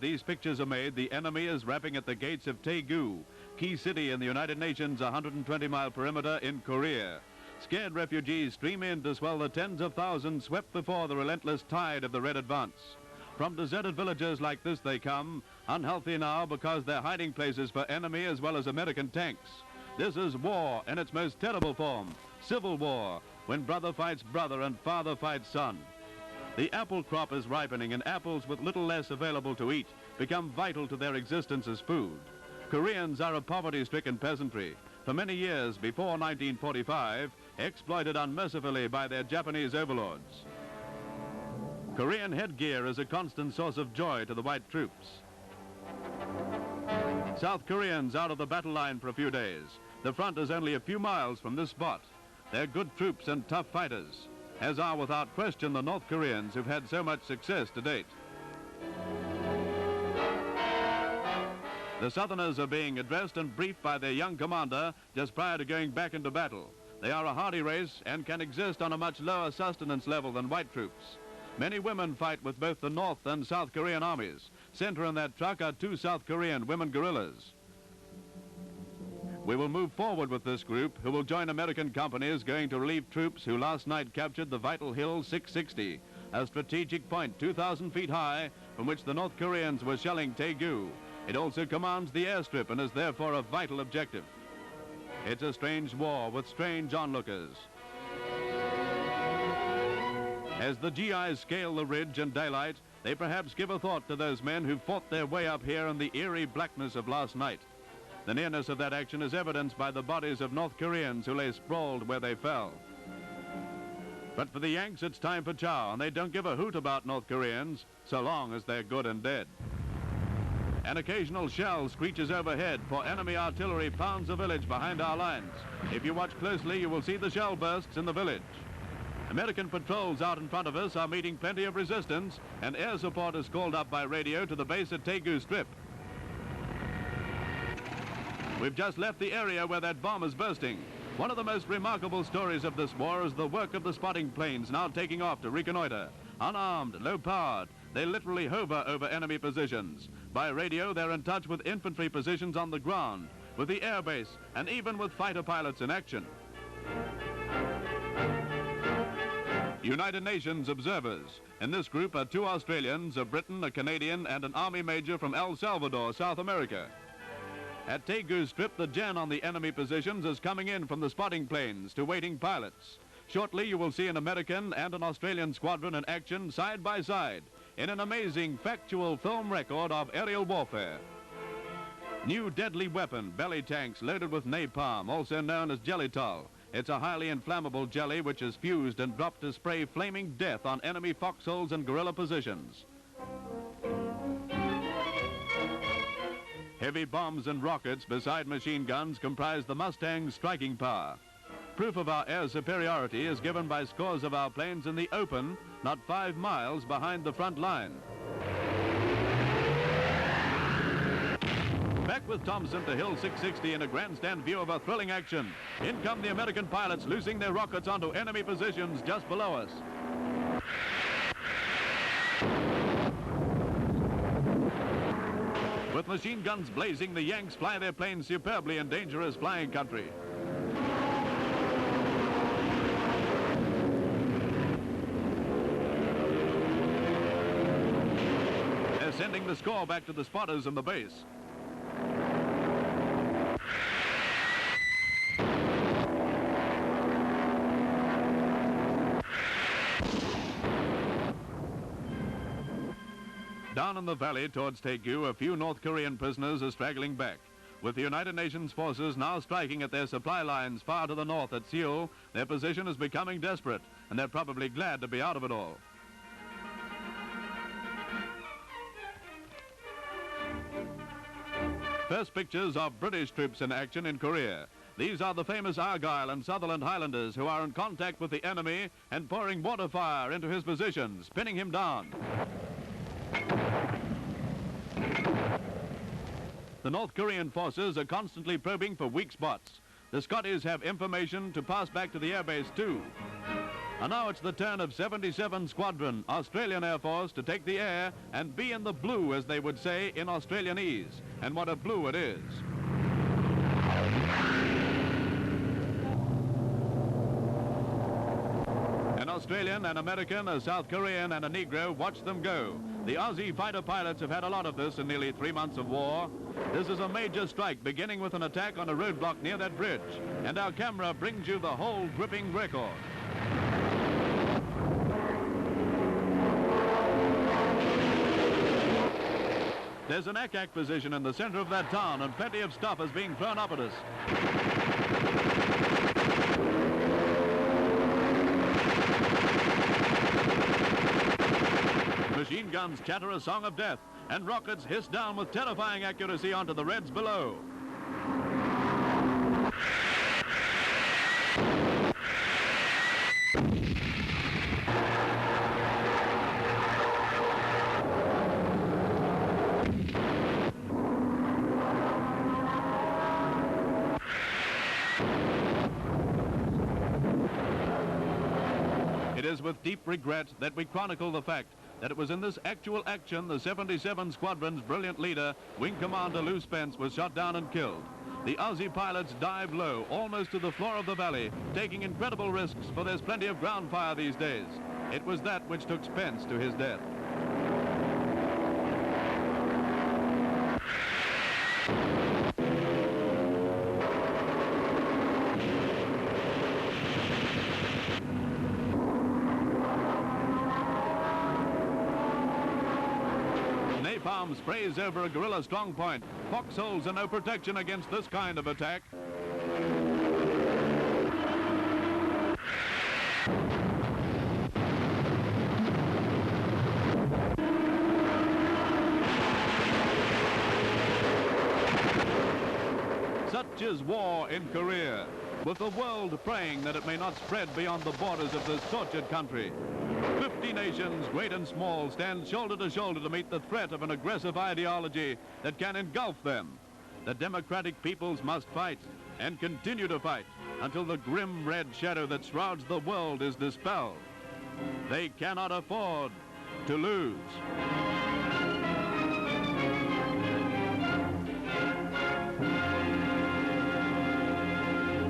these pictures are made, the enemy is rapping at the gates of Daegu, key city in the United Nations 120-mile perimeter in Korea. Scared refugees stream in to swell the tens of thousands swept before the relentless tide of the Red advance. From deserted villages like this they come, unhealthy now because they're hiding places for enemy as well as American tanks. This is war in its most terrible form, civil war, when brother fights brother and father fights son. The apple crop is ripening, and apples with little less available to eat become vital to their existence as food. Koreans are a poverty-stricken peasantry, for many years before 1945, exploited unmercifully by their Japanese overlords. Korean headgear is a constant source of joy to the white troops. South Koreans out of the battle line for a few days. The front is only a few miles from this spot. They're good troops and tough fighters, as are without question the North Koreans who've had so much success to date. The Southerners are being addressed and briefed by their young commander just prior to going back into battle. They are a hardy race and can exist on a much lower sustenance level than white troops. Many women fight with both the North and South Korean armies. Center in that truck are 2 South Korean women guerrillas. We will move forward with this group, who will join American companies going to relieve troops who last night captured the vital Hill 660, a strategic point 2,000 feet high from which the North Koreans were shelling Daegu. It also commands the airstrip and is therefore a vital objective. It's a strange war with strange onlookers. As the GIs scale the ridge in daylight, they perhaps give a thought to those men who fought their way up here in the eerie blackness of last night. The nearness of that action is evidenced by the bodies of North Koreans who lay sprawled where they fell. But for the Yanks, it's time for chow, and they don't give a hoot about North Koreans, so long as they're good and dead. An occasional shell screeches overhead, for enemy artillery pounds a village behind our lines. If you watch closely, you will see the shell bursts in the village. American patrols out in front of us are meeting plenty of resistance, and air support is called up by radio to the base at Daegu Strip. We've just left the area where that bomb is bursting. One of the most remarkable stories of this war is the work of the spotting planes now taking off to reconnoiter. Unarmed, low-powered, they literally hover over enemy positions. By radio, they're in touch with infantry positions on the ground, with the air base, and even with fighter pilots in action. United Nations observers. In this group are 2 Australians, a Briton, a Canadian, and an Army major from El Salvador, South America. At Daegu Strip, the gen on the enemy positions is coming in from the spotting planes to waiting pilots. Shortly, you will see an American and an Australian squadron in action side by side in an amazing factual film record of aerial warfare. New deadly weapon, belly tanks loaded with napalm, also known as Gelitol. It's a highly inflammable jelly which is fused and dropped to spray flaming death on enemy foxholes and guerrilla positions. Heavy bombs and rockets beside machine guns comprise the Mustang's striking power. Proof of our air superiority is given by scores of our planes in the open, not 5 miles behind the front line. Back with Thompson to Hill 660 in a grandstand view of a thrilling action. In come the American pilots loosing their rockets onto enemy positions just below us. With machine guns blazing, the Yanks fly their planes superbly in dangerous flying country. They're sending the score back to the spotters in the base. Down in the valley towards Daegu, a few North Korean prisoners are straggling back. With the United Nations forces now striking at their supply lines far to the north at Seoul, their position is becoming desperate, and they're probably glad to be out of it all. First pictures of British troops in action in Korea. These are the famous Argyle and Sutherland Highlanders who are in contact with the enemy and pouring water fire into his positions, pinning him down. The North Korean forces are constantly probing for weak spots. The Scotties have information to pass back to the airbase too. And now it's the turn of 77 Squadron, Australian Air Force, to take the air and be in the blue, as they would say in Australianese. And what a blue it is. An Australian, an American, a South Korean, and a Negro watch them go. The Aussie fighter pilots have had a lot of this in nearly 3 months of war. This is a major strike, beginning with an attack on a roadblock near that bridge. And our camera brings you the whole gripping record. There's an ack-ack position in the center of that town, and plenty of stuff is being thrown up at us. Machine guns chatter a song of death, and rockets hiss down with terrifying accuracy onto the Reds below. It is with deep regret that we chronicle the fact that it was in this actual action the 77 Squadron's brilliant leader, Wing Commander Lou Spence, was shot down and killed. The Aussie pilots dived low, almost to the floor of the valley, taking incredible risks, for there's plenty of ground fire these days. It was that which took Spence to his death. Napalm sprays over a guerrilla strong point. Foxholes are no protection against this kind of attack. Such is war in Korea, with the world praying that it may not spread beyond the borders of this tortured country. 50 nations, great and small, stand shoulder to shoulder to meet the threat of an aggressive ideology that can engulf them. The democratic peoples must fight and continue to fight until the grim red shadow that shrouds the world is dispelled. They cannot afford to lose.